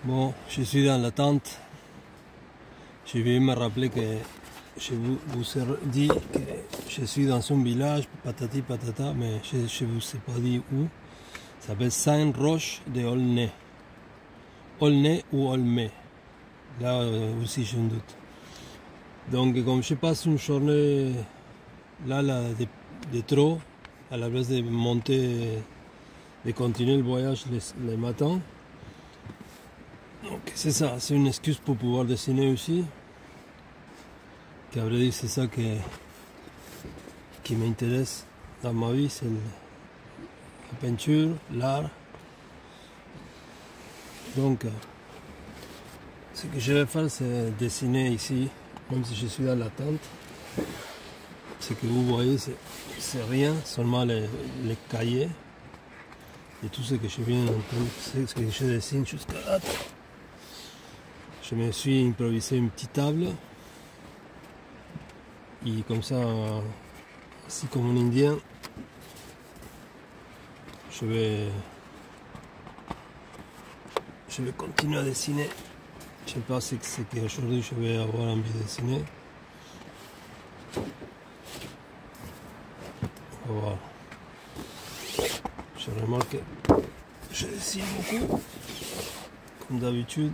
Bon, je suis dans l'attente. Je vais me rappeler que je vous ai dit que je suis dans un village, patati patata, mais je ne vous ai pas dit où. Ça s'appelle Saint-Roch de Aulnay. Aulnay ou Aulnay. Là aussi, j'ai un doute. Donc, comme je passe une journée là de trop, à la place de monter, de continuer le voyage le matin. Donc, c'est ça, c'est une excuse pour pouvoir dessiner aussi. Qu'à vrai dire, c'est ça qui m'intéresse dans ma vie, c'est la peinture, l'art. Donc, ce que je vais faire, c'est dessiner ici, même si je suis dans l'attente. Ce que vous voyez, c'est rien, seulement les cahiers. Et tout ce que je viens d'entendre, c'est ce que je dessine jusqu'à là. Je me suis improvisé une petite table. Et comme ça, assis comme un Indien, je vais continuer à dessiner. Je ne sais pas ce qu'aujourd'hui je vais avoir envie de dessiner. On va voir. Je remarque que je dessine beaucoup, comme d'habitude.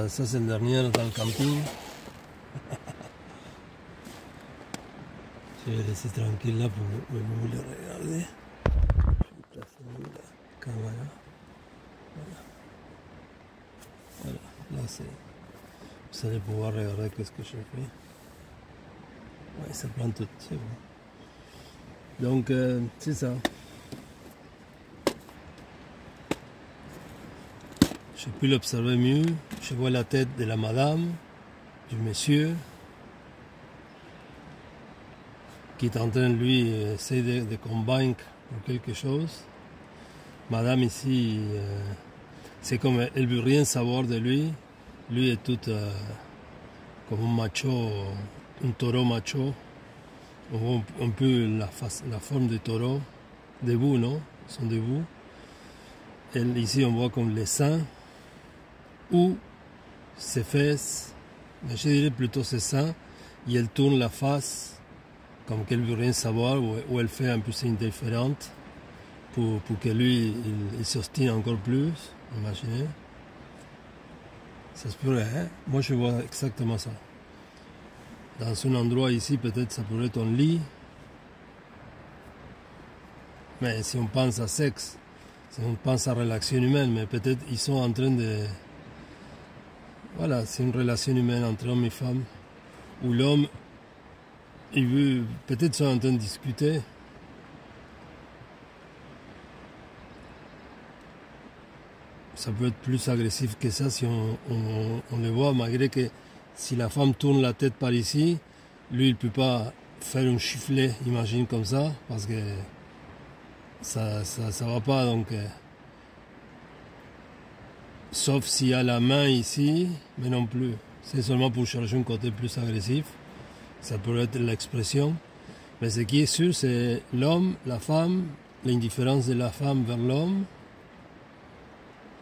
Ça c'est le dernier dans le camping. Je vais laisser tranquille là pour vous le regarder. Je vais placer la caméra. Voilà. Là vous allez pouvoir regarder ce que je fais. Ouais, ça prend tout, c'est bon. Donc c'est ça. Je peux l'observer mieux. Je vois la tête de la madame, du monsieur, qui est en train de lui essayer de convaincre pour quelque chose. Madame ici, c'est comme elle veut rien savoir de lui. Lui est tout comme un macho, un taureau macho. On voit un peu la forme de taureau, debout, non? Ils sont debout. Elle, ici, on voit comme les seins ou ses fesses, mais je dirais plutôt ses seins, et elle tourne la face comme qu'elle veut rien savoir, ou elle fait un peu ses indifférente pour que lui il s'ostine encore plus, imaginez. Ça se pourrait, hein? Moi je vois exactement ça. Dans un endroit ici, peut-être ça pourrait être un lit, mais si on pense à sexe, si on pense à relation humaine, mais peut-être ils sont en train de... Voilà, c'est une relation humaine entre homme et femme, où l'homme, il veut, peut-être sont en train de discuter. Ça peut être plus agressif que ça si on le voit, malgré que si la femme tourne la tête par ici, lui il ne peut pas faire un chifflet, imagine comme ça, parce que ça va pas, donc... Sauf s'il y a la main ici, mais non plus. C'est seulement pour chercher un côté plus agressif. Ça pourrait être l'expression. Mais ce qui est sûr, c'est l'homme, la femme, l'indifférence de la femme vers l'homme,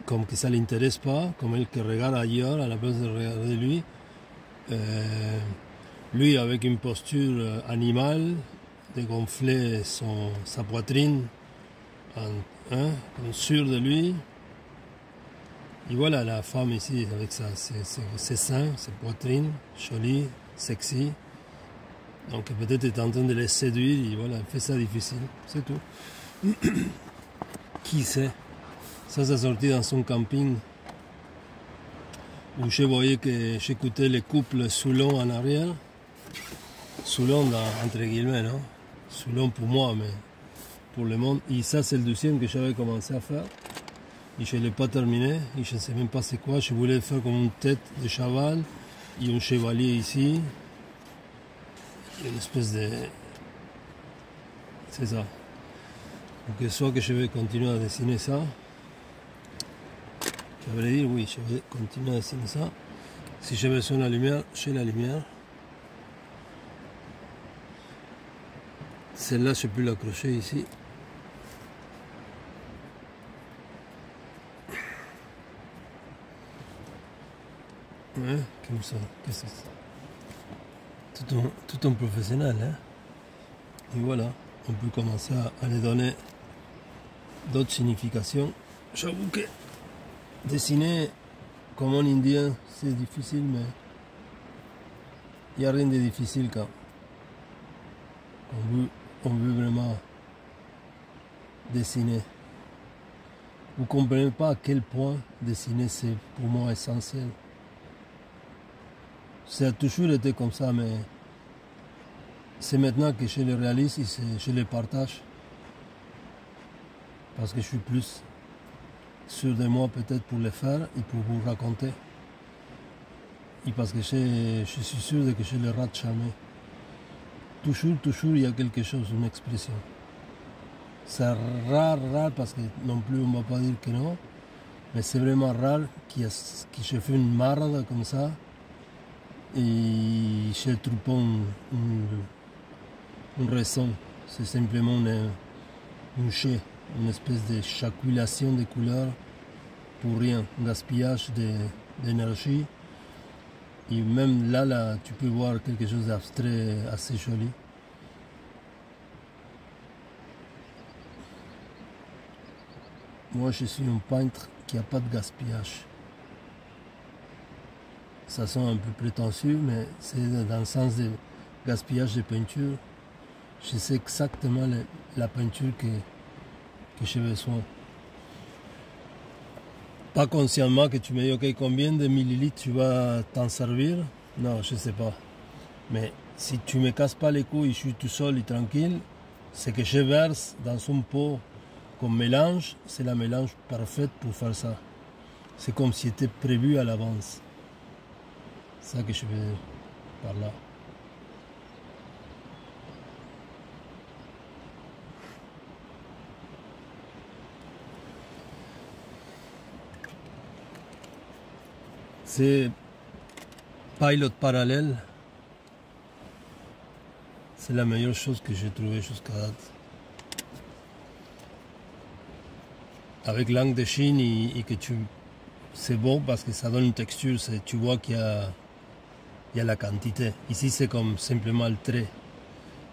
comme que ça ne l'intéresse pas, comme elle qui regarde ailleurs à la place de regarder lui. Lui avec une posture animale, de gonfler sa poitrine, comme sûr de lui. Et voilà la femme ici avec ses seins, ses poitrines, jolies, sexy. Donc peut-être est en train de les séduire et voilà, elle fait ça difficile, c'est tout. Qui sait? Ça sorti dans son camping où je voyais que j'écoutais les couples Soulon en arrière. Soulon entre guillemets, non? Soulon pour moi, mais pour le monde. Et ça c'est le deuxième que j'avais commencé à faire. Et je ne l'ai pas terminé, et je ne sais même pas c'est quoi. Je voulais faire comme une tête de cheval, et un chevalier ici. Une espèce de... C'est ça. Donc soit que je vais continuer à dessiner ça, Je vais dire oui, je vais continuer à dessiner ça. Si j'ai besoin de la lumière, j'ai la lumière. Celle-là, je peux l'accrocher ici. Ouais, comme ça. Qu'est-ce que c'est? Tout un professionnel, hein. Et voilà, on peut commencer à lui donner d'autres significations. J'avoue que dessiner comme un indien, c'est difficile, mais il n'y a rien de difficile quand on veut vraiment dessiner. Vous ne comprenez pas à quel point dessiner c'est pour moi essentiel. Ça a toujours été comme ça, mais c'est maintenant que je le réalise et je le partage. Parce que je suis plus sûr de moi peut-être pour le faire et pour vous raconter. Et parce que je suis sûr que je ne le rate jamais. Toujours il y a quelque chose, une expression. C'est rare parce que non plus on ne va pas dire que non. Mais c'est vraiment rare que je fais une marde comme ça. Et je trouve pas une raison. C'est simplement une jet, une espèce de chaculation de couleurs pour rien, un gaspillage d'énergie. Et même là, tu peux voir quelque chose d'abstrait assez joli. Moi, je suis un peintre qui n'a pas de gaspillage. Ça sonne un peu prétentieux, mais c'est dans le sens de gaspillage de peinture. Je sais exactement la peinture que j'ai besoin. Pas consciemment que tu me dis, ok, combien de millilitres tu vas t'en servir? Non, je ne sais pas. Mais si tu ne me casses pas les couilles, je suis tout seul et tranquille, ce que je verse dans un pot comme mélange, c'est la mélange parfaite pour faire ça. C'est comme si c'était prévu à l'avance. C'est ça que je veux dire par là. C'est Pilot parallèle. C'est la meilleure chose que j'ai trouvée jusqu'à date. Avec l'angle de Chine et que c'est bon parce que ça donne une texture. Tu vois qu'il y a la quantité. Ici c'est comme simplement le trait.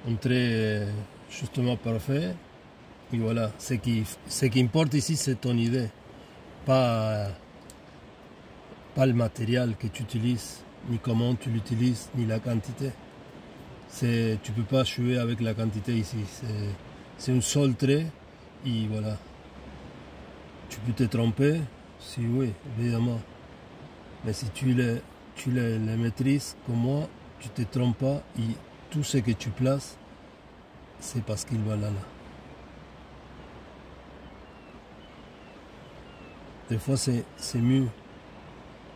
Un trait justement parfait. Et voilà. Ce qui importe ici c'est ton idée. Pas le matériel que tu utilises, ni comment tu l'utilises, ni la quantité. Tu ne peux pas jouer avec la quantité ici. C'est un seul trait et voilà. Tu peux te tromper, si oui, évidemment. Mais si tu les maîtrises comme moi, tu ne te trompes pas et tout ce que tu places, c'est parce qu'il va là. Des fois, c'est mieux.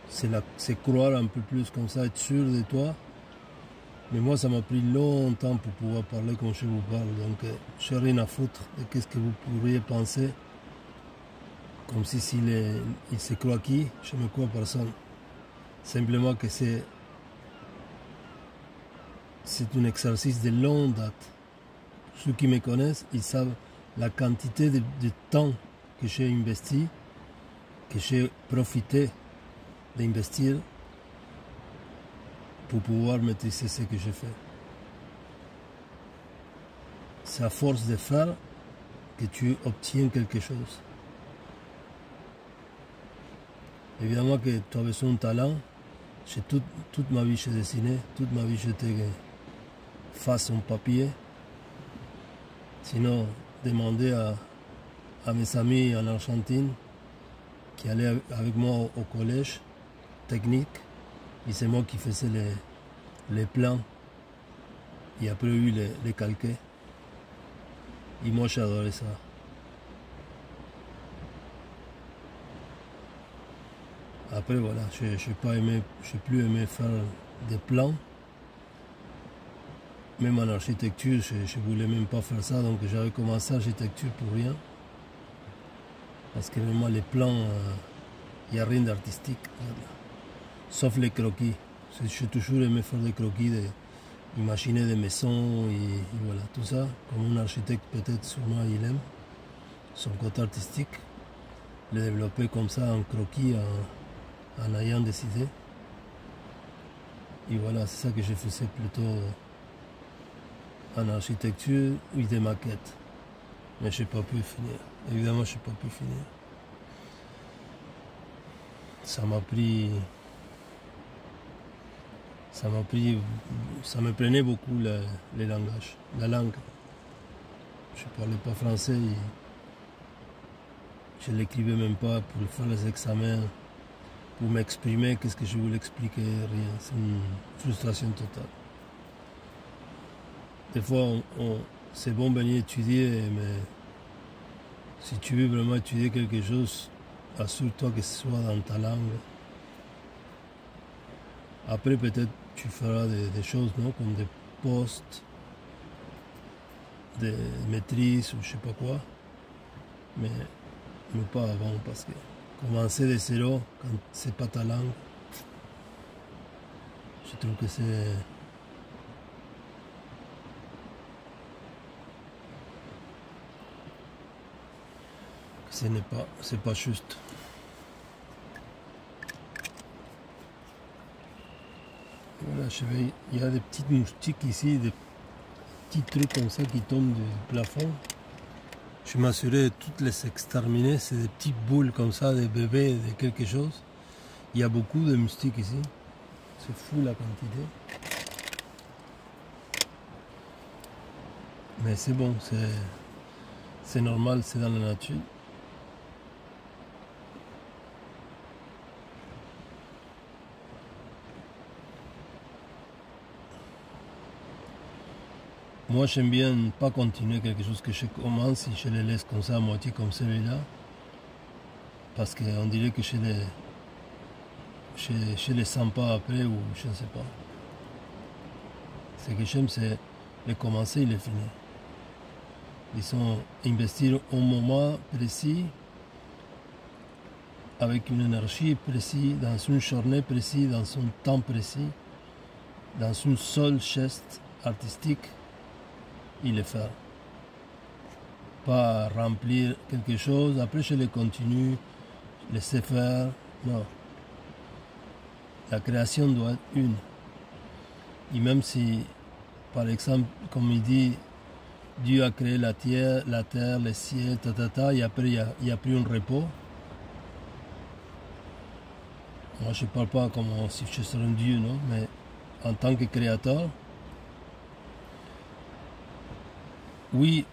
C'est croire un peu plus comme ça, être sûr de toi. Mais moi, ça m'a pris longtemps pour pouvoir parler comme je vous parle. Donc, je n'ai rien à foutre de ce que vous pourriez penser. Comme si il se croit qui, je ne me crois personne. Simplement que c'est un exercice de longue date. Ceux qui me connaissent, ils savent la quantité de temps que j'ai investi, que j'ai profité d'investir pour pouvoir maîtriser ce que je fais. C'est à force de faire que tu obtiens quelque chose. Évidemment que tu as besoin de talent. Toute ma vie, j'ai dessiné. Toute ma vie, j'étais face au papier. Sinon, demander à mes amis en Argentine qui allaient avec moi au collège technique. Et c'est moi qui faisais les plans. Et après, eux, les calquer. Et moi, j'adorais ça. Après, voilà, je n'ai plus aimé faire des plans. Même en architecture, je ne voulais même pas faire ça. Donc, j'avais commencé l'architecture pour rien. Parce que vraiment, les plans, Il n'y a rien d'artistique. Sauf les croquis. J'ai toujours aimé faire des croquis, imaginer des maisons et voilà, tout ça. Comme un architecte peut-être sûrement il aime son côté artistique. Le développer comme ça en croquis en ayant des idées. Et voilà, c'est ça que je faisais plutôt en architecture ou des maquettes. Mais je n'ai pas pu finir. Évidemment, je n'ai pas pu finir. Ça me prenait beaucoup les langages, la langue. Je ne parlais pas français et je ne l'écrivais même pas pour faire les examens, pour m'exprimer, qu'est-ce que je voulais expliquer, rien. C'est une frustration totale. Des fois, c'est bon venir étudier, mais si tu veux vraiment étudier quelque chose, assure-toi que ce soit dans ta langue. Après, peut-être, tu feras des choses, non, comme des postes, des maîtrises ou je sais pas quoi. Mais pas avant, parce que commencer de zéro, quand c'est pas ta langue, je trouve que c'est pas juste. Voilà, il y a des petites moustiques ici, des petits trucs comme ça qui tombent du plafond. Je m'assurais de toutes les exterminer, c'est des petites boules comme ça, des bébés, de quelque chose. Il y a beaucoup de moustiques ici, c'est fou la quantité. Mais c'est bon, c'est normal, c'est dans la nature. Moi, j'aime bien pas continuer quelque chose que je commence et je le laisse comme ça, à moitié comme celui-là. Parce qu'on dirait que je les sens pas après ou je ne sais pas. Ce que j'aime, c'est le commencer et le finir. Disons, investir un moment précis, avec une énergie précise, dans une journée précise, dans un temps précis, dans une seule geste artistique. Et le faire. Pas remplir quelque chose, après je le continue, laisser faire. Non. La création doit être une. Et même si, par exemple, comme il dit, Dieu a créé la terre, le ciel, et après il a pris un repos. Moi je ne parle pas comme si je serais un Dieu, non? Mais en tant que créateur, oui,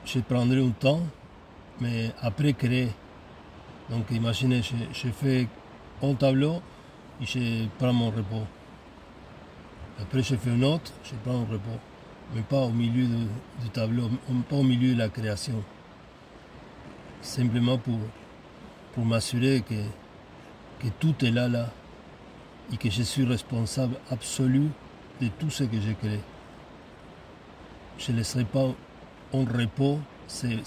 je prendrai un temps, mais après créer. Donc imaginez, je fais un tableau et je prends mon repos. Après je fais un autre, je prends un repos. Mais pas au milieu du tableau, pas au milieu de la création. Simplement pour m'assurer que tout est là, et que je suis responsable absolu de tout ce que j'ai créé. Je ne laisserai pas un repos, c'est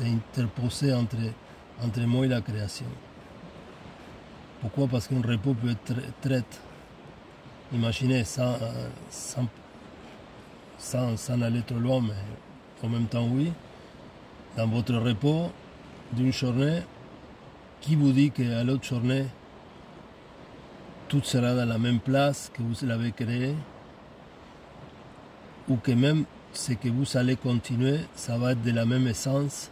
interposé entre moi et la création. Pourquoi? Parce qu'un repos peut être traite. Imaginez, sans aller trop loin, mais en même temps oui, dans votre repos d'une journée, qui vous dit qu'à l'autre journée, tout sera dans la même place que vous l'avez créé, ou que même ce que vous allez continuer, ça va être de la même essence.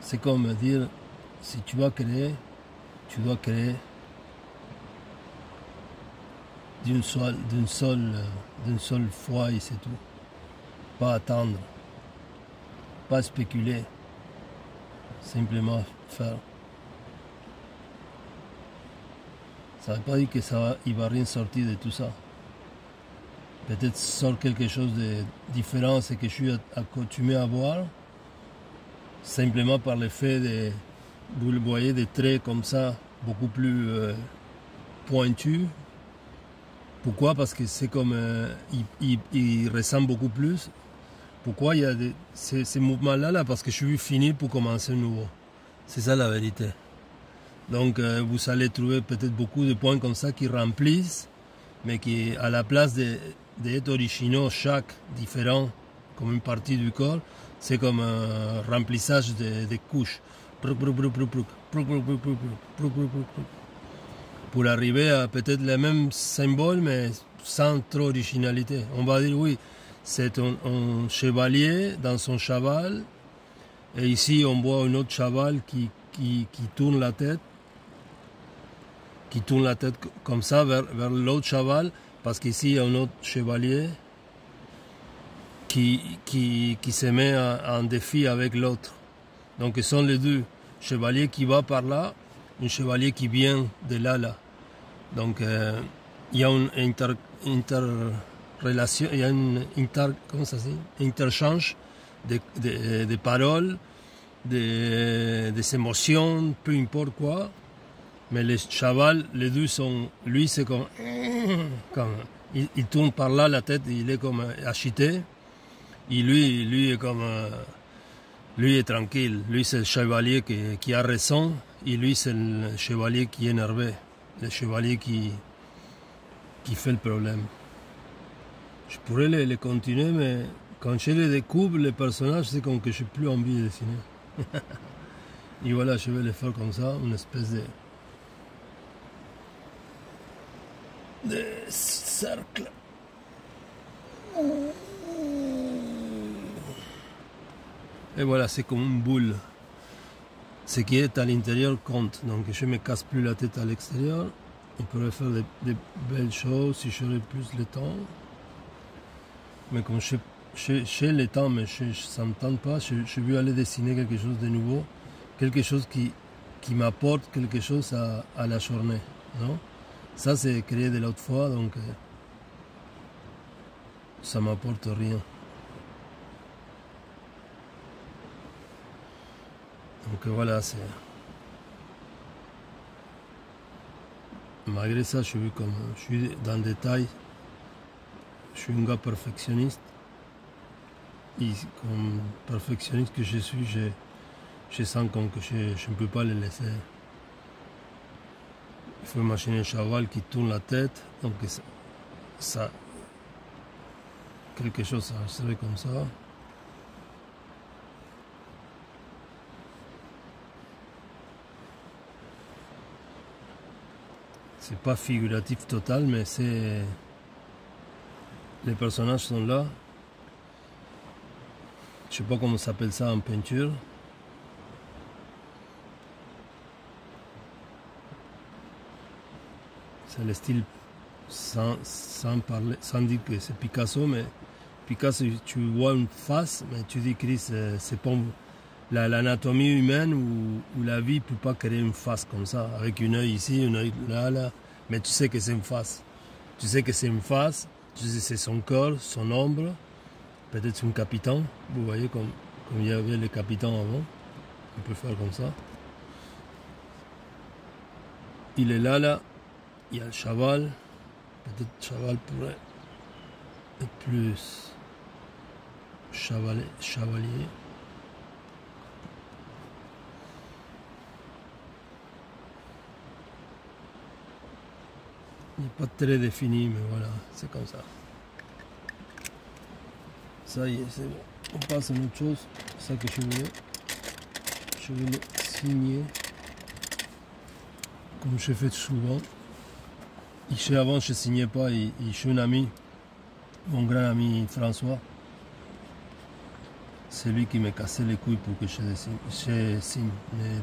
C'est comme dire, si tu vas créer, tu dois créer d'une seule fois et c'est tout. Pas attendre, pas spéculer, simplement faire. Ça ne veut pas dire qu'il ne va rien sortir de tout ça. Peut-être sort quelque chose de différent, c'est que je suis accoutumé à voir, simplement par le fait de, vous le voyez, des traits comme ça, beaucoup plus pointus. Pourquoi? Parce que c'est comme, il ressemble beaucoup plus. Pourquoi il y a ces mouvements-là là? Parce que je suis fini pour commencer nouveau. C'est ça la vérité. Donc vous allez trouver peut-être beaucoup de points comme ça qui remplissent, mais qui, à la place d'être originaux, chaque différent, comme une partie du corps, c'est comme un remplissage de couches. Pour arriver à peut-être le même symbole, mais sans trop originalité. On va dire oui, c'est un chevalier dans son cheval, et ici on voit un autre cheval qui tourne la tête, comme ça vers l'autre cheval, parce qu'ici il y a un autre chevalier qui se met en défi avec l'autre. Donc ce sont les deux chevaliers qui vont par là, un chevalier qui vient de là. Donc il y a une interrelation, il y a un interchange de paroles, des émotions, peu importe quoi. Mais les cheval, les deux sont, lui c'est comme il tourne par là la tête, il est comme agité. Et lui est comme lui est tranquille. Lui c'est le chevalier qui a raison, et lui c'est le chevalier qui est énervé, le chevalier qui fait le problème. Je pourrais les continuer, mais quand je les découvre, les personnages, c'est comme que je n'ai plus envie de dessiner. Et voilà, je vais les faire comme ça, une espèce de cercle. Et voilà, c'est comme une boule. Ce qui est à l'intérieur compte. Donc je ne me casse plus la tête à l'extérieur. On pourrait faire des belles choses si j'aurais plus le temps. Mais comme j'ai le temps, mais ça ne me tente pas, je veux aller dessiner quelque chose de nouveau. Quelque chose qui m'apporte quelque chose à la journée. Non? Ça, c'est créé de l'autre fois, donc ça ne m'apporte rien. Donc voilà, c'est... Malgré ça, je suis dans le détail. Je suis un gars perfectionniste. Et comme perfectionniste que je suis, je sens comme que je ne peux pas le laisser. Il faut imaginer un cheval qui tourne la tête, donc ça quelque chose, ça serait comme ça. C'est pas figuratif total, mais c'est... Les personnages sont là. Je sais pas comment ça s'appelle ça en peinture. C'est le style sans dire que c'est Picasso, mais Picasso, tu vois une face, mais tu dis Chris, c'est pas l'anatomie humaine ou la vie ne peut pas créer une face comme ça, avec un œil ici, un œil là, mais tu sais que c'est une face. Tu sais que c'est une face, tu sais que c'est son corps, son ombre, peut-être c'est un capitaine, vous voyez comme il y avait les capitaines avant, on peut faire comme ça. Il est là, il y a le cheval, peut-être le cheval pourrait être plus chevalier. Il n'est pas très défini, mais voilà, c'est comme ça. Ça y est, c'est bon. On passe à une autre chose, c'est ça que je voulais signer, comme je fais souvent. Et avant, je ne signais pas, et j'ai un ami, mon grand ami François, c'est lui qui me cassait les couilles pour que je signe. Et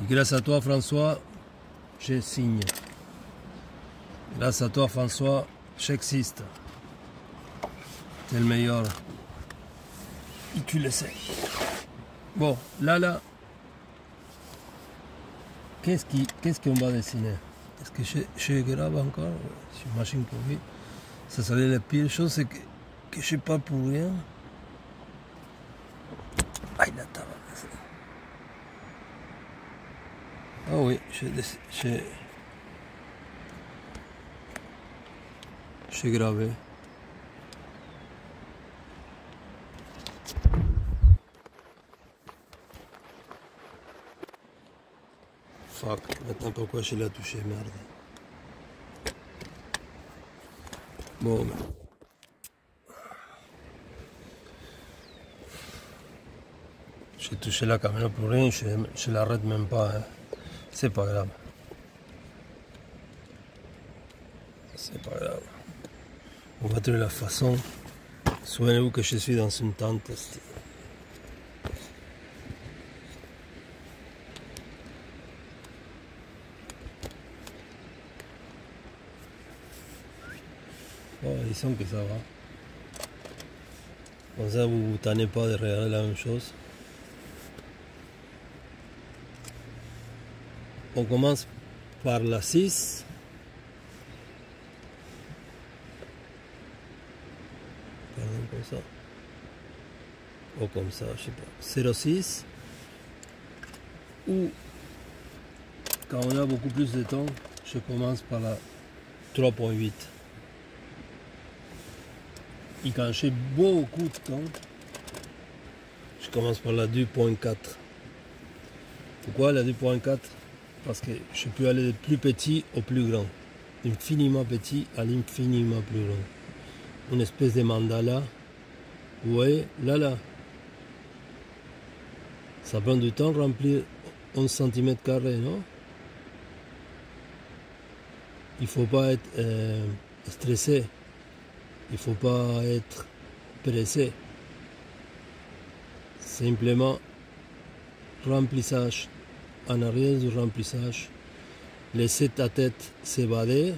grâce à toi, François, je signe. Grâce à toi, François, j'existe. T'es le meilleur. Et tu le sais. Bon, là. Qu'est-ce qu'on va dessiner? Est-ce que je grave encore? J'imagine que oui. Ça serait la pire chose, c'est que je parle pour rien. Aïe, la tabac. Ah oui, j'ai gravé. fuck, maintenant pourquoi je l'ai touché, merde. Bon, j'ai touché la caméra pour rien, je l'arrête même pas, hein. C'est pas grave. C'est pas grave. On va trouver la façon. Souvenez-vous que je suis dans une tente. Oh, disons que ça va. Comme ça, vous vous tannez pas de regarder la même chose. On commence par la 6. Comme ça. Ou comme ça, je sais pas. 0,6. Ou, quand on a beaucoup plus de temps, je commence par la 3,8. Et quand j'ai beaucoup de temps, je commence par la 2,4. Pourquoi la 2,4? Parce que je peux aller de plus petit au plus grand. Infiniment petit à l'infiniment plus grand. Une espèce de mandala. Vous voyez, là. Ça prend du temps de remplir 11 cm², non? Il ne faut pas être stressé. Il ne faut pas être pressé. Simplement, remplissage. En arrière du remplissage, laissez ta tête s'évader,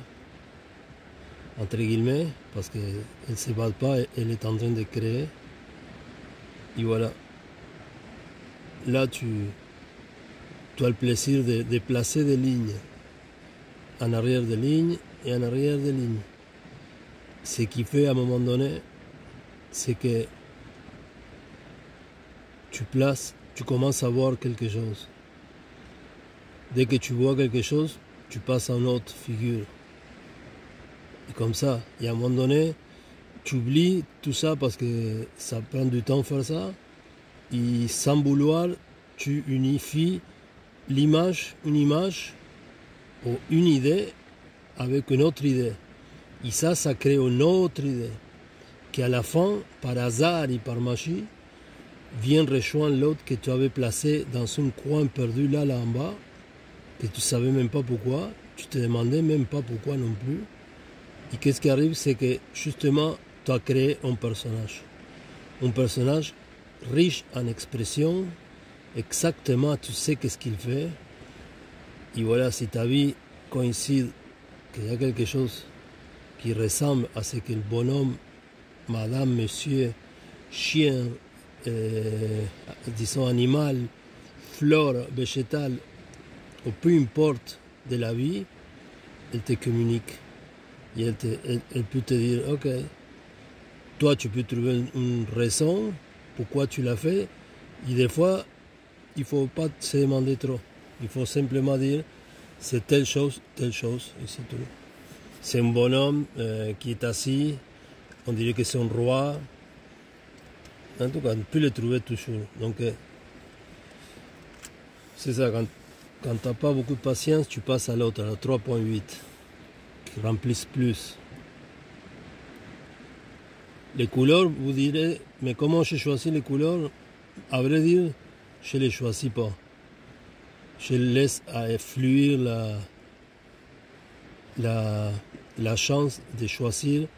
entre guillemets, parce qu'elle ne s'évade pas, elle est en train de créer. Et voilà. Là, tu as le plaisir de placer des lignes, en arrière des lignes et en arrière des lignes. Ce qui fait à un moment donné, c'est que tu commences à voir quelque chose. Dès que tu vois quelque chose, tu passes à une autre figure. Et comme ça, et à un moment donné, tu oublies tout ça parce que ça prend du temps de faire ça. Et sans vouloir, tu unifies une image ou une idée avec une autre idée. Et ça crée une autre idée qui à la fin, par hasard et par magie, vient rejoindre l'autre que tu avais placé dans un coin perdu là en bas, que tu ne savais même pas pourquoi, tu te demandais même pas pourquoi non plus. Et qu'est-ce qui arrive, c'est que justement, tu as créé un personnage. Un personnage riche en expression, exactement, tu sais qu'est-ce qu'il fait. Et voilà, si ta vie coïncide qu'il y a quelque chose qui ressemble à ce que le bonhomme, madame, monsieur, chien, disons animal, flore, végétal, ou peu importe de la vie, elle te communique. Et elle peut te dire, ok, toi tu peux trouver une raison pourquoi tu l'as fait. Et des fois, il ne faut pas se demander trop. Il faut simplement dire, c'est telle chose, et c'est tout. C'est un bonhomme qui est assis, on dirait que c'est un roi. En tout cas, on peut le trouver toujours. Donc, c'est ça, quand tu n'as pas beaucoup de patience, tu passes à l'autre, à la 3,8, qui remplissent plus. Les couleurs, vous direz, mais comment j'ai choisi les couleurs? À vrai dire, je ne les choisis pas. Je laisse fluir la chance de choisir,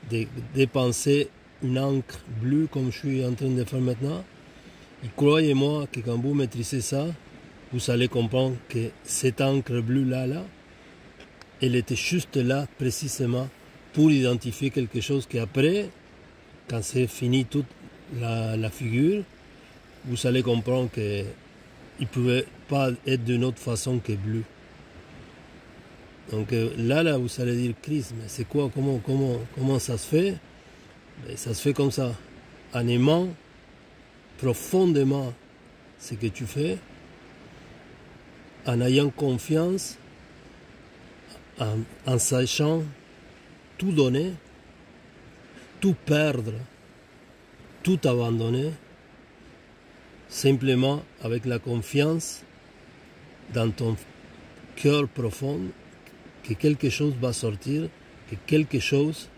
de dépenser une encre bleue comme je suis en train de faire maintenant. Et croyez-moi que quand vous maîtrisez ça, vous allez comprendre que cette encre bleue-là, elle était juste là précisément pour identifier quelque chose qu'après, quand c'est fini toute la figure, vous allez comprendre qu'il ne pouvait pas être d'une autre façon que bleu. Donc là, vous allez dire, Chris, mais c'est quoi, comment ça se fait? Mais ça se fait comme ça, en aimant profondément ce que tu fais, en ayant confiance, en sachant tout donner, tout perdre, tout abandonner, simplement avec la confiance dans ton cœur profond, que quelque chose va sortir, que quelque chose,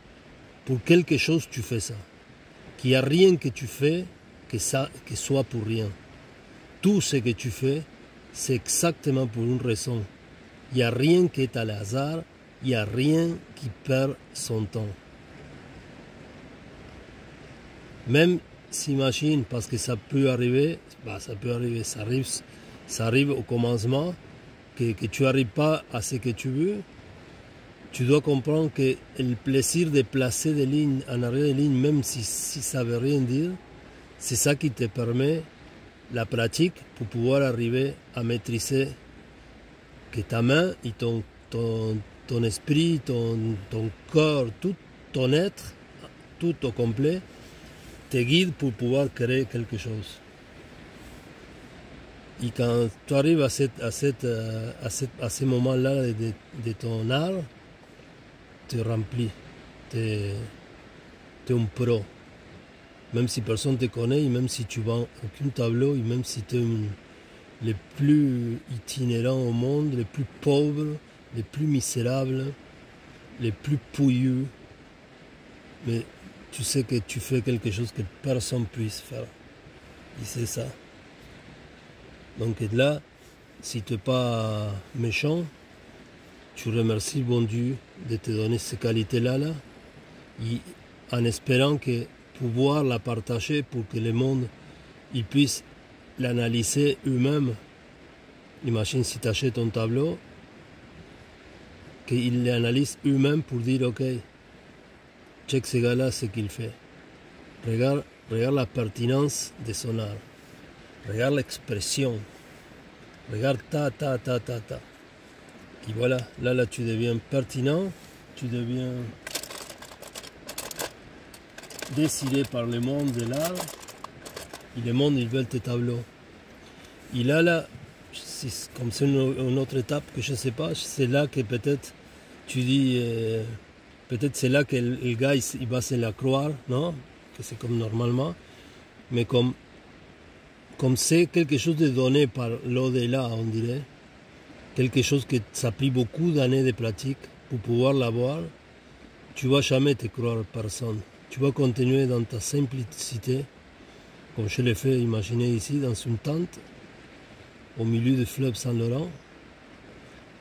pour quelque chose tu fais ça. Qu'il n'y a rien que tu fais que soit pour rien. Tout ce que tu fais, c'est exactement pour une raison. Il n'y a rien qui est à hasard, il n'y a rien qui perd son temps. Même s'imagine, parce que ça peut arriver, ça arrive au commencement, que tu n'arrives pas à ce que tu veux, tu dois comprendre que le plaisir de placer des lignes en arrière des lignes, même si ça ne veut rien dire, c'est ça qui te permet la pratique pour pouvoir arriver à maîtriser que ta main et ton esprit, ton corps, tout ton être, tout au complet, te guide pour pouvoir créer quelque chose. Et quand tu arrives à ce moment-là de ton art, tu remplis, tu es un pro. Même si personne ne te connaît, et même si tu vends aucun tableau, et même si tu es les plus itinérants au monde, les plus pauvres, les plus misérables, les plus pouilleux, mais tu sais que tu fais quelque chose que personne ne puisse faire. Et c'est ça. Donc là, si tu n'es pas méchant, tu remercies le bon Dieu de te donner ces qualités-là, et en espérant que pouvoir la partager pour que le monde il puisse l'analyser eux-mêmes. Imagine si tu achètes ton tableau, qu'ils l'analysent eux-mêmes pour dire ok, check ce gars-là, ce qu'il fait. Regarde la pertinence de son art. Regarde l'expression. Regarde ta. Et voilà, là tu deviens pertinent, tu deviens décidé par le monde de l'art, et le monde ils veulent tes tableaux. Et là, comme c'est une autre étape que je ne sais pas, c'est là que peut-être tu dis, peut-être c'est là que le gars il va se la croire, non? Que c'est comme normalement, mais comme c'est quelque chose de donné par l'au-delà, on dirait, quelque chose que ça a pris beaucoup d'années de pratique pour pouvoir l'avoir, tu ne vas jamais te croire personne. Tu vas continuer dans ta simplicité, comme je l'ai fait imaginer ici, dans une tente, au milieu du fleuve Saint-Laurent,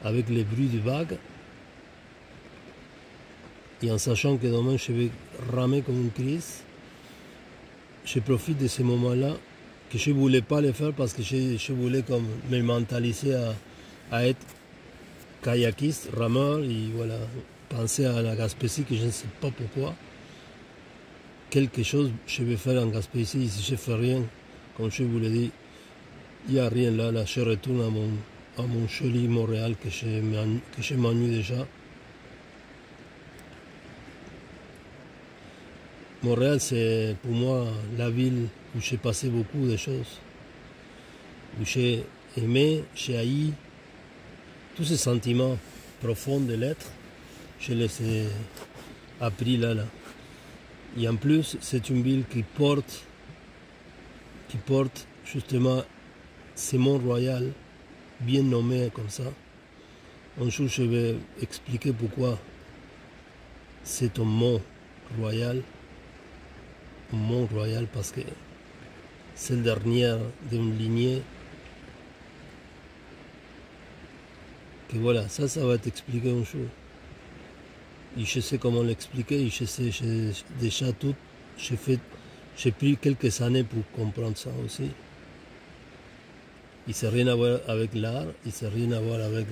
avec les bruits des vagues, et en sachant que demain je vais ramer comme une crise. Je profite de ce moment-là, que je ne voulais pas le faire parce que je voulais comme me mentaliser à être kayakiste, rameur, et voilà, penser à la Gaspésie, que je ne sais pas pourquoi. Quelque chose je vais faire en Gaspésie, si je ne fais rien, comme je vous l'ai dit, il n'y a rien là, je retourne à mon joli Montréal que je m'ennuie déjà. Montréal, c'est pour moi la ville où j'ai passé beaucoup de choses, où j'ai aimé, j'ai haï, tous ces sentiments profonds de l'être, je les ai appris là. Et en plus, c'est une ville qui porte justement ce mont royal, bien nommé comme ça. Un jour, je vais expliquer pourquoi c'est un mont royal. Un mont royal parce que c'est le dernier d'une lignée. Que voilà, ça va t'expliquer un jour. Et je sais comment l'expliquer, et je sais déjà tout. J'ai pris quelques années pour comprendre ça aussi. Il n'a rien à voir avec l'art, il n'a rien à voir avec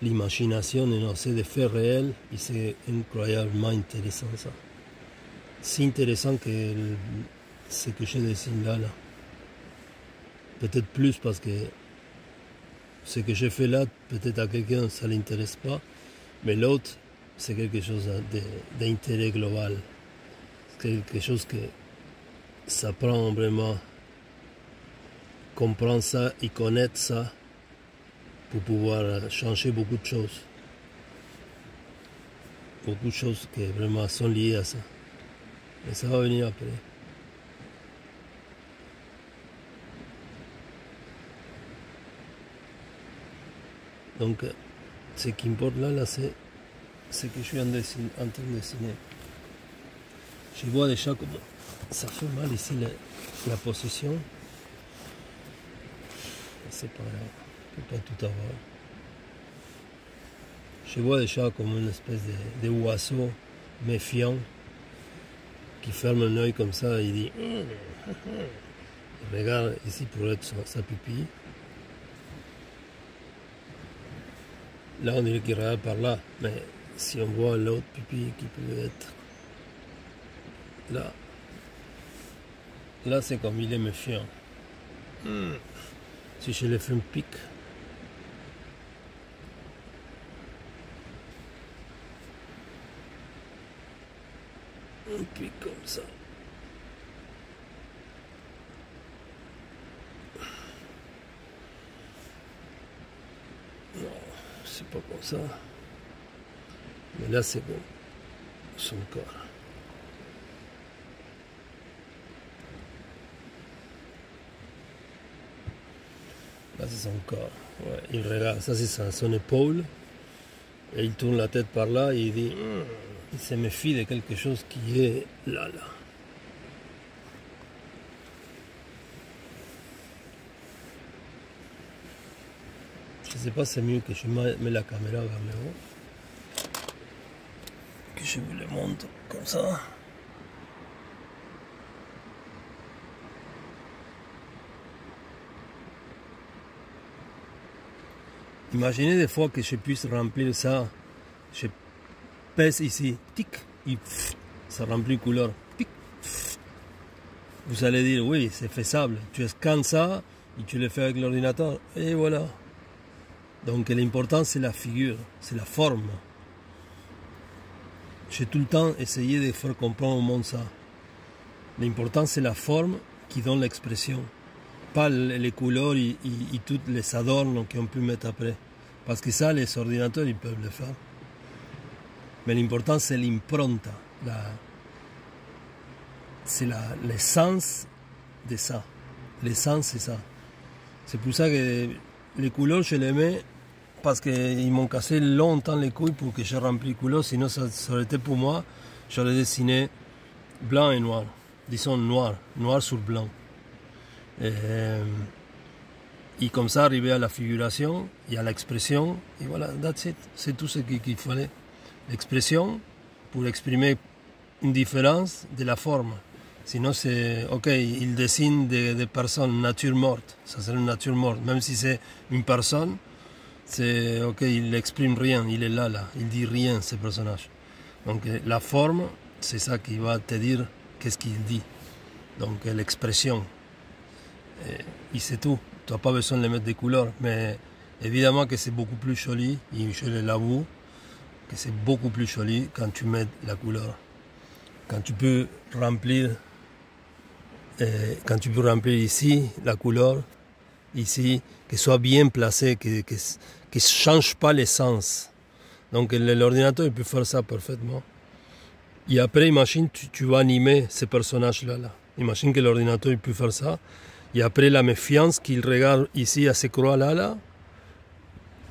l'imagination, non, c'est des faits réels, et c'est incroyablement intéressant ça. Si intéressant que ce que je dessine là. Peut-être plus parce que ce que j'ai fait là, peut-être à quelqu'un ça ne l'intéresse pas, mais l'autre, c'est quelque chose d'intérêt global. C'est quelque chose que ça prend vraiment comprendre ça et connaître ça pour pouvoir changer beaucoup de choses. Beaucoup de choses qui vraiment sont liées à ça. Et ça va venir après. Donc, ce qui importe là c'est ce que je suis en train de dessiner. Je vois déjà comment ça fait mal ici la position. C'est pas grave, je ne peux pas tout avoir. Je vois déjà comme une espèce de oiseau méfiant qui ferme un œil comme ça et il dit il regarde ici pour être sa pupille. Là on dirait qu'il regarde par là, mais si on voit l'autre pupille qui peut être là c'est comme il est méfiant. Si je le fais un pic, comme ça. Non, c'est pas comme ça. Mais là c'est bon. Son corps. Là c'est son corps. Ouais, il regarde, ça c'est son épaule. Et il tourne la tête par là et il dit il se méfie de quelque chose qui est là. Je sais pas, c'est mieux que je mette la caméra vers le haut. Que je vous le montre comme ça. Imaginez des fois que je puisse remplir ça. Je pèse ici, tic, et ça remplit couleur. Tic. Vous allez dire, oui, c'est faisable. Tu scannes ça et tu le fais avec l'ordinateur. Et voilà. Donc l'important, c'est la figure, c'est la forme. J'ai tout le temps essayé de faire comprendre au monde ça. L'important, c'est la forme qui donne l'expression. Pas les couleurs et toutes les adornes qu'on peut mettre après. Parce que ça, les ordinateurs, ils peuvent le faire. Mais l'important, c'est l'impronta. C'est l'essence de ça. L'essence, c'est ça. C'est pour ça que les couleurs, je les mets parce qu'ils m'ont cassé longtemps les couilles pour que je remplisse les couleurs. Sinon, ça aurait été pour moi, j'aurais dessiné blanc et noir. Disons noir sur blanc. Et comme ça, arriver à la figuration et à l'expression, et voilà, that's it. C'est tout ce qu'il fallait. L'expression pour exprimer une différence de la forme. Sinon, c'est ok, il dessine des personnes, nature morte. Ça, c'est une nature morte. Même si c'est une personne, c'est ok, il n'exprime rien, il est là, il dit rien, ce personnage. Donc, la forme, c'est ça qui va te dire qu'est-ce qu'il dit. Donc, l'expression. Et c'est tout. Tu n'as pas besoin de mettre des couleurs, mais évidemment que c'est beaucoup plus joli, et je l'avoue, que c'est beaucoup plus joli quand tu mets la couleur. Quand tu peux remplir ici la couleur, ici, que soit bien placé, que ne change pas l'essence. Donc l'ordinateur il peut faire ça parfaitement. Et après, imagine, tu vas animer ces personnages-là. Imagine que l'ordinateur il peut faire ça. Et après la méfiance qu'il regarde ici à ces croix-là,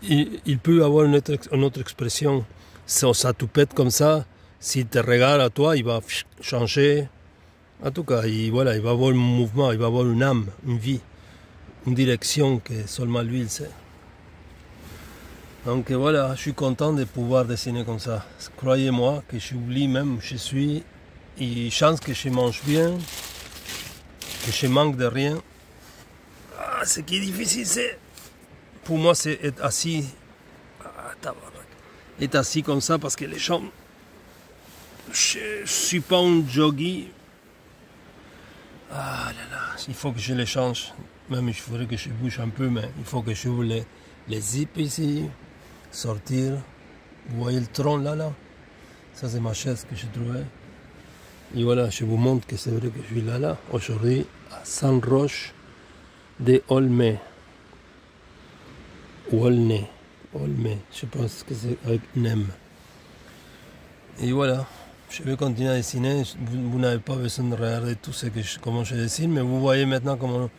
il peut avoir une autre expression. Ça toupette comme ça, s'il te regarde à toi, il va changer. En tout cas, il va avoir un mouvement, il va avoir une âme, une vie, une direction que seulement lui il sait. Donc voilà, je suis content de pouvoir dessiner comme ça. Croyez-moi que j'oublie même où je suis. Et chance que je mange bien, que je manque de rien. Ce qui est difficile, c'est pour moi, c'est être assis. Être assis comme ça parce que les jambes. Je suis pas un joggy. Ah là là, il faut que je les change. Même il faudrait que je bouge un peu, mais il faut que je ouvre les zips ici. Sortir. Vous voyez le tronc là? Ça, c'est ma chaise que j'ai trouvée. Et voilà, je vous montre que c'est vrai que je suis là. Aujourd'hui, à Saint-Roch de Olmé. Ou Olney. Olmé, je pense que c'est avec Nem. Et voilà, je vais continuer à dessiner. Vous n'avez pas besoin de regarder tout comment je dessine, mais vous voyez maintenant comment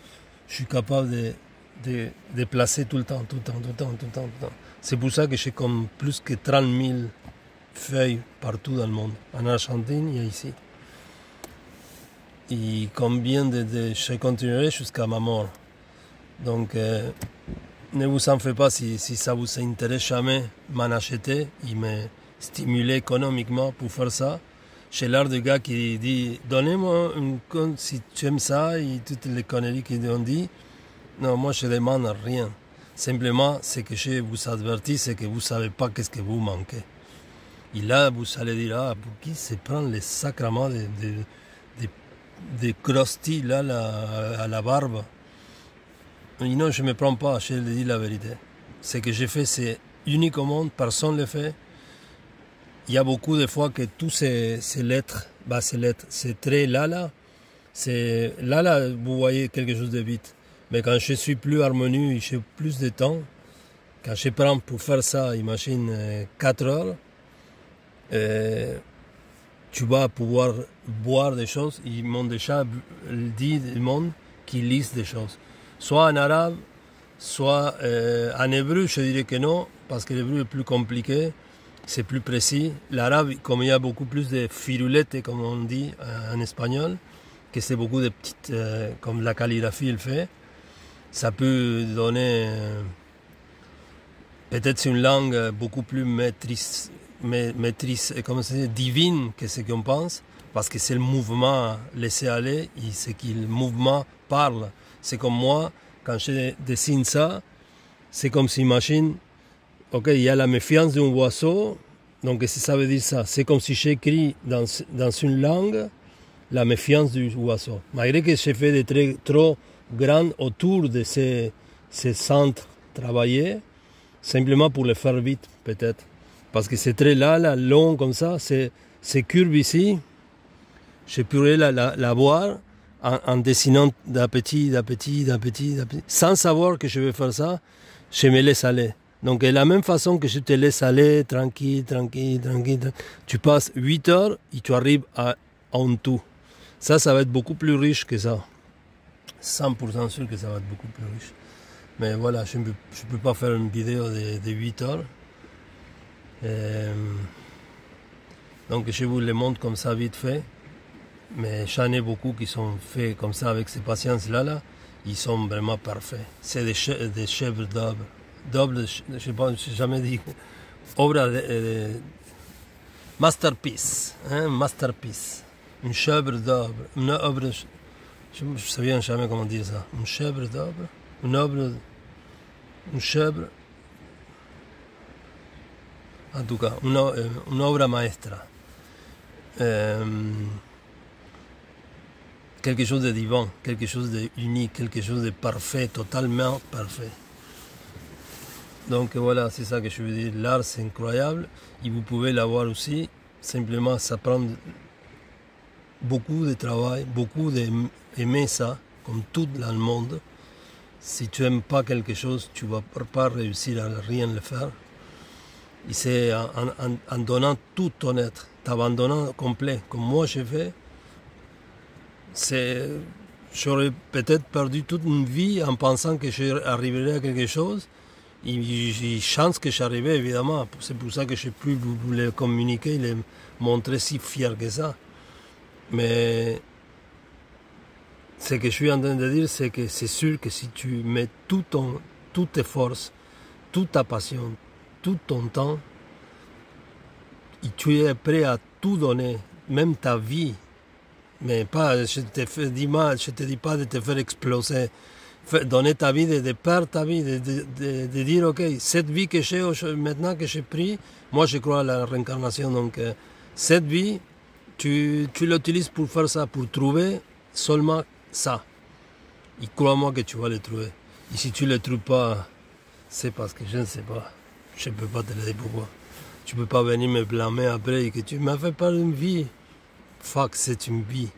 je suis capable déplacer tout le temps. C'est pour ça que j'ai comme plus que 30 000 feuilles partout dans le monde. En Argentine et ici. Et combien je continuerai jusqu'à ma mort. Donc, ne vous en faites pas si ça vous intéresse jamais m'en acheter et me stimuler économiquement pour faire ça. J'ai l'air de gars qui dit donnez-moi un compte si tu aimes ça et toutes les conneries qu'ils ont dit. Non, moi je demande rien. Simplement, ce que je vous avertis, c'est que vous ne savez pas qu'est-ce que vous manquez. Et là, vous allez dire, ah, pour qui se prend les sacrements des crostis là, à la barbe? Et non, je ne me prends pas, je le dis la vérité. Ce que j'ai fait, c'est unique au monde, personne ne le fait. Il y a beaucoup de fois que tous ces lettres, ces traits là, vous voyez quelque chose de vite. Mais quand je suis plus harmonieux et j'ai plus de temps, quand je prends pour faire ça, imagine 4 heures, tu vas pouvoir boire des choses. Ils m'ont déjà dit du monde qu'ils lisent des choses. Soit en arabe, soit en hébreu, je dirais que non, parce que l'hébreu est plus compliqué. C'est plus précis. L'arabe, comme il y a beaucoup plus de firulettes, comme on dit en espagnol, que c'est beaucoup de petites, comme la calligraphie le fait, ça peut donner, peut-être c'est une langue beaucoup plus comme ça, divine que ce qu'on pense, parce que c'est le mouvement laissé aller, et c'est que le mouvement parle. C'est comme moi, quand je dessine ça, c'est comme si, imagine, ok, il y a la méfiance d'un oiseau, donc ça veut dire ça. C'est comme si j'écris dans une langue la méfiance du oiseau. Malgré que j'ai fait des traits trop grands autour de ces centres travaillés, simplement pour le faire vite, peut-être. Parce que ces traits-là, longs comme ça, ces curves ici, je pourrais la voir en dessinant d'un petit, sans savoir que je vais faire ça, je me laisse aller. Donc, de la même façon que je te laisse aller, tranquille, tu passes 8 heures et tu arrives à un tout. Ça va être beaucoup plus riche que ça. 100% sûr que ça va être beaucoup plus riche. Mais voilà, je ne peux pas faire une vidéo de 8 heures. Donc, je vous le montre comme ça vite fait. Mais j'en ai beaucoup qui sont faits comme ça avec ces patients-là. Ils sont vraiment parfaits. C'est des chèvres d'œuvre. Je ne sais pas, je n'ai jamais dit. Obra de masterpiece. Masterpiece. Une chèvre d'œuvre. Une œuvre. Je ne sais jamais comment dire ça. Une chèvre d'œuvre. Une œuvre. Une chèvre. En tout cas, une obra maestra. Quelque chose de divin, quelque chose d'unique, quelque chose de parfait, totalement parfait. Donc voilà, c'est ça que je veux dire. L'art, c'est incroyable. Et vous pouvez l'avoir aussi. Simplement, ça prend beaucoup de travail, beaucoup d'aimer ça, comme tout dans le monde. Si tu n'aimes pas quelque chose, tu ne vas pas réussir à rien le faire. Et c'est en donnant tout ton être, t'abandonnant complet, comme moi j'ai fait. J'aurais peut-être perdu toute une vie en pensant que j'arriverais à quelque chose. Et j'ai chance que j'arrivais, évidemment. C'est pour ça que je n'ai plus voulu communiquer, les montrer si fier que ça. Mais ce que je suis en train de dire, c'est que c'est sûr que si tu mets toutes tes forces, toute ta passion, tout ton temps, et tu es prêt à tout donner, même ta vie, mais pas, je te dis pas de te faire exploser, donner ta vie, de perdre ta vie, de dire, ok, cette vie que j'ai maintenant, que j'ai pris, moi je crois à la réincarnation, donc cette vie, tu l'utilises pour faire ça, pour trouver seulement ça. Et crois-moi que tu vas le trouver. Et si tu ne le trouves pas, c'est parce que je ne sais pas. Je ne peux pas te le dire pourquoi. Tu ne peux pas venir me blâmer après et que tu m'as fait pas une vie. Fuck, c'est une vie.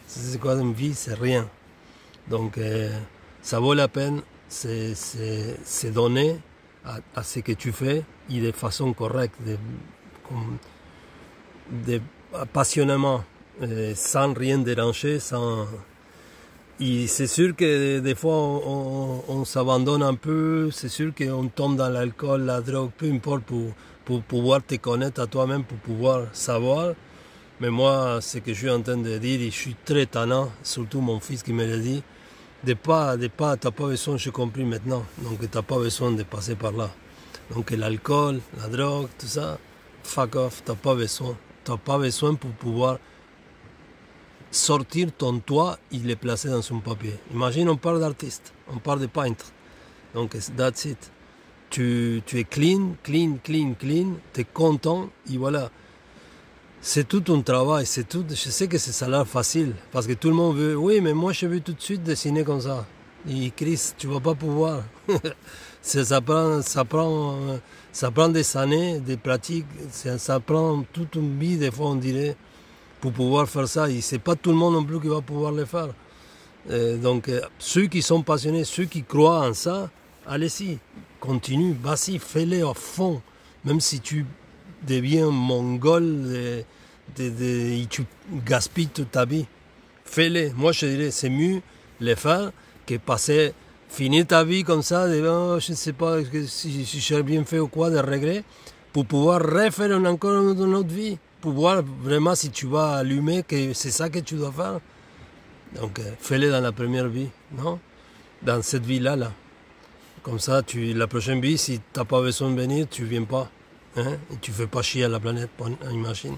C'est quoi une vie? C'est rien. Donc, ça vaut la peine. C'est donner à ce que tu fais et de façon correcte, passionnément, sans rien déranger, sans Et c'est sûr que des fois on s'abandonne un peu, c'est sûr qu'on tombe dans l'alcool, la drogue, peu importe, pour pouvoir te connaître à toi-même, pour pouvoir savoir. Mais moi, ce que je suis en train de dire, et je suis très tannant, surtout mon fils qui me l'a dit, t'as pas besoin, j'ai compris maintenant, donc t'as pas besoin de passer par là. Donc l'alcool, la drogue, tout ça, fuck off, t'as pas besoin. T'as pas besoin pour pouvoir sortir ton toit et le placer dans un papier. Imagine, on parle d'artiste, on parle de peintre. Donc, that's it. Tu es clean, tu es content, et voilà. C'est tout un travail, c'est tout. Je sais que ça a l'air facile, parce que tout le monde veut, oui, mais moi je veux tout de suite dessiner comme ça. Et Chris, tu vas pas pouvoir. ça prend des années, des pratiques, ça prend toute une vie, des fois on dirait, pour pouvoir faire ça. Et c'est pas tout le monde non plus qui va pouvoir le faire. Donc, ceux qui sont passionnés, ceux qui croient en ça, allez-y, continue, vas-y, fais-le à fond. Même si tu deviens mongol et tu gaspilles toute ta vie, fais-le. Moi, je dirais, c'est mieux le faire que passer, finir ta vie comme ça, de, oh, je ne sais pas si j'ai bien fait ou quoi, de regrets, pour pouvoir refaire encore une autre vie, pour voir vraiment si tu vas allumer, que c'est ça que tu dois faire. Donc, fais-le dans la première vie, non? Dans cette vie-là, là. Comme ça, la prochaine vie, si tu n'as pas besoin de venir, tu ne viens pas. Hein? Et tu ne fais pas chier à la planète, imagine.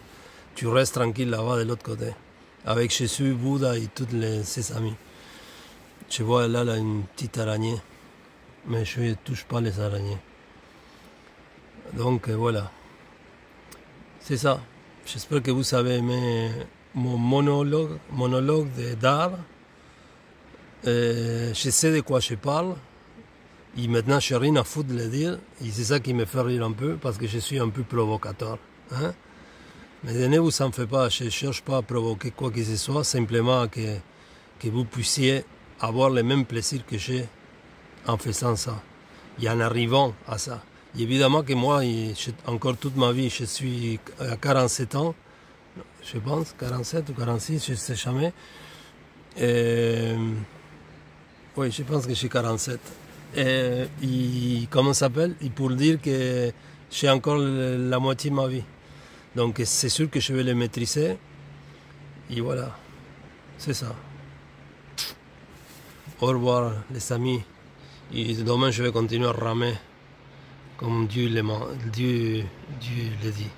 Tu restes tranquille là-bas de l'autre côté. Avec Jésus, Bouddha et tous ses amis. Je vois là, une petite araignée. Mais je ne touche pas les araignées. Donc, voilà. C'est ça. J'espère que vous avez aimé mon monologue d'art. Je sais de quoi je parle. Et maintenant, je n'ai rien à foutre de le dire. Et c'est ça qui me fait rire un peu, parce que je suis un peu provocateur. Hein? Mais ne vous en faites pas, je ne cherche pas à provoquer quoi que ce soit, simplement que vous puissiez avoir le même plaisir que j'ai en faisant ça. Et en arrivant à ça. Et évidemment que moi, encore toute ma vie, je suis à 47 ans. Je pense, 47 ou 46, je ne sais jamais. Oui, je pense que j'ai 47. Et comment ça s'appelle? Et pour dire que j'ai encore la moitié de ma vie. Donc c'est sûr que je vais le maîtriser. Et voilà, c'est ça. Au revoir les amis. Et demain je vais continuer à ramer comme Dieu le dit.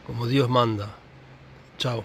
Comme Dieu manda. Ciao.